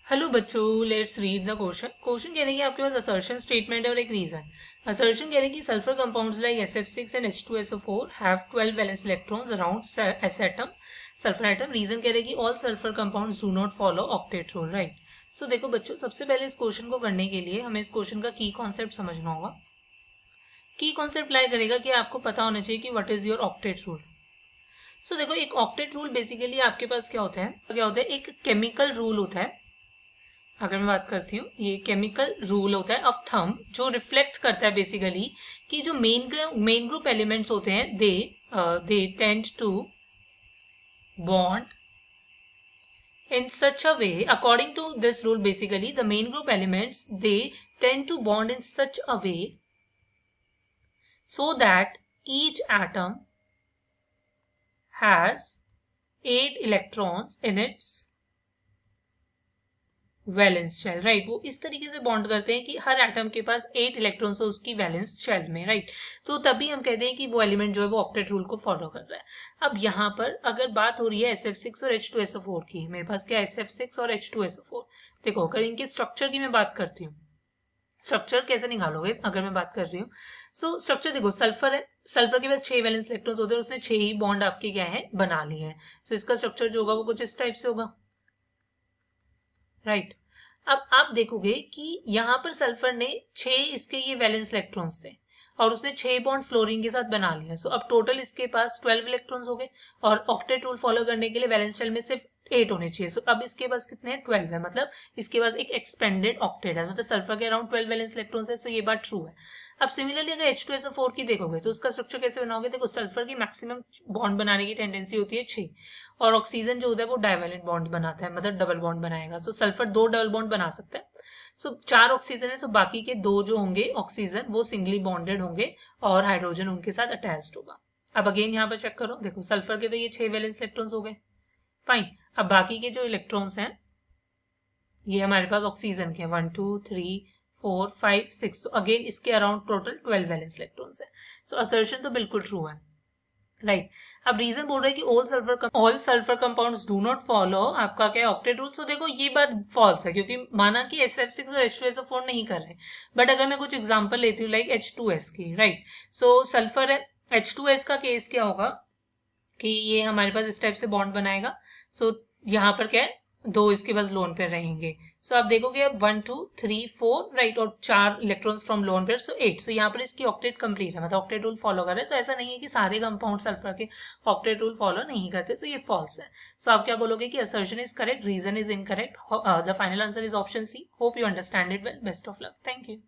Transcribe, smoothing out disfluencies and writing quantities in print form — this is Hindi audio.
हेलो बच्चों, let's read the question. Question कह रहे हैं कि आपके पास असर्शन स्टेटमेंट है और एक रीजन। असर्शन कह रहे हैं कि sulphur compounds like SF6 and H2SO4 have 12 valence electrons around S atom, sulphur atom. Reason कह रहे हैं कि all sulphur compounds do not follow octet rule, right. So देखो बच्चों, सबसे पहले इस क्वेश्चन को करने के लिए हमें इस क्वेश्चन का की कॉन्सेप्ट समझना होगा। की कॉन्सेप्ट लाई करेगा कि आपको पता होना चाहिए कि what is your octet rule. So देखो, एक ऑक्टेट रूल बेसिकली आपके पास क्या होता है, एक केमिकल रूल होता है। अगर मैं बात करती हूँ, ये केमिकल रूल होता है ऑफ थंब, जो रिफ्लेक्ट करता है बेसिकली कि जो मेन ग्रुप एलिमेंट्स होते हैं they tend to bond in such a way. According to this rule, basically the main group elements, they tend to bond in such a way so that each atom has 8 electrons in its valence shell, right. वो इस तरीके से बॉन्ड करते हैं कि हर एटम के पास 8 इलेक्ट्रॉन्स हो उसकी वैलेंस शेल में, राइट। तो तभी हम कहते हैं कि वो एलिमेंट जो है वो ऑक्टेट रूल को फॉलो कर रहा है। अब यहाँ पर अगर बात हो रही है SF6 और H2SO4 की, मेरे पास क्या SF6 और H2SO4। देखो, अगर इनके स्ट्रक्चर की मैं बात करती हूँ, स्ट्रक्चर कैसे निकालोगे अगर मैं बात कर रही हूँ। सो स्ट्रक्चर देखो, सल्फर है, सल्फर के पास 6 वैलेंस इलेक्ट्रॉन्स होते हैं, उसने 6 ही बॉन्ड आपके क्या है बना लिए हैं। सो इसका स्ट्रक्चर जो होगा वो कुछ इस टाइप से होगा, राइट। अब आप देखोगे कि यहाँ पर सल्फर ने 6 इसके ये वैलेंस इलेक्ट्रॉन्स थे और उसने 6 बॉन्ड फ्लोरीन के साथ बना लिया। सो अब टोटल इसके पास 12 इलेक्ट्रॉन्स हो गए और ऑक्टेट रूल फॉलो करने के लिए वैलेंस शेल में सिर्फ 8 होने चाहिए। सो अब इसके पास कितने हैं, 12 है। मतलब इसके पास एक एक्सपेंडेड ऑक्टेट है, मतलब सल्फर के अराउंड 12 वैलेंस इलेक्ट्रॉन्स है। सो ये बात ट्रू है। अब सिमिलरली अगर H2SO4 की देखोगे तो उसका स्ट्रक्चर कैसे बनाओगे। देखो, सल्फर की मैक्सिमम बॉन्ड बनाने की टेंडेंसी होती है 6 और ऑक्सीजन जो होता है वो डाइवेलेंट बॉन्ड बनाता है, मतलब डबल बॉन्ड बनाएगा। सो सल्फर 2 डबल बॉन्ड बना सकता है। सो 4 ऑक्सीजन है, सो बाकी के 2 जो होंगे ऑक्सीजन वो सिंगली बॉन्डेड होंगे और हाइड्रोजन उनके साथ अटैच्ड होगा। अब अगेन यहाँ पर चेक करो, देखो सल्फर के तो ये 6 वैलेंस इलेक्ट्रॉन्स हो गए, फाइन। अब बाकी के जो इलेक्ट्रॉन्स हैं ये हमारे पास ऑक्सीजन के 1 2 3 4 5 6, तो अगेन इसके अराउंड टोटल 12 वैलेंस इलेक्ट्रॉन्स है। सो असर्शन तो बिल्कुल ट्रू है, राइट। अब रीजन बोल रहे हैं कि all sulphur compounds do not follow आपका क्या ऑक्टेट रूल। सो देखो ये बात फॉल्स है, क्योंकि माना कि SF6 और H2SO4 नहीं कर रहे, बट अगर मैं कुछ एग्जांपल लेती हूँ लाइक H2S की, राइट। सो सल्फर है, H2S का केस क्या होगा कि ये हमारे पास इस टाइप से बॉन्ड बनाएगा। सो यहाँ पर क्या है, 2 इसके पास लोन पेयर रहेंगे। सो आप देखोगे अब 1 2 3 4, राइट, और 4 इलेक्ट्रॉन्स फ्रॉम लोन पेयर, सो 8। सो यहाँ पर इसकी ऑक्टेट कंप्लीट है, मतलब ऑक्टेट रूल फॉलो कर रहे हैं। सो ऐसा नहीं है कि सारे कंपाउंड सल्फर के ऑक्टेट रूल फॉलो नहीं करते। सो ये फॉल्स है। सो आप क्या बोलोगे कि assertion is correct, reason is incorrect. The final answer is option C. Hope you understand it well. Best of luck. Thank you.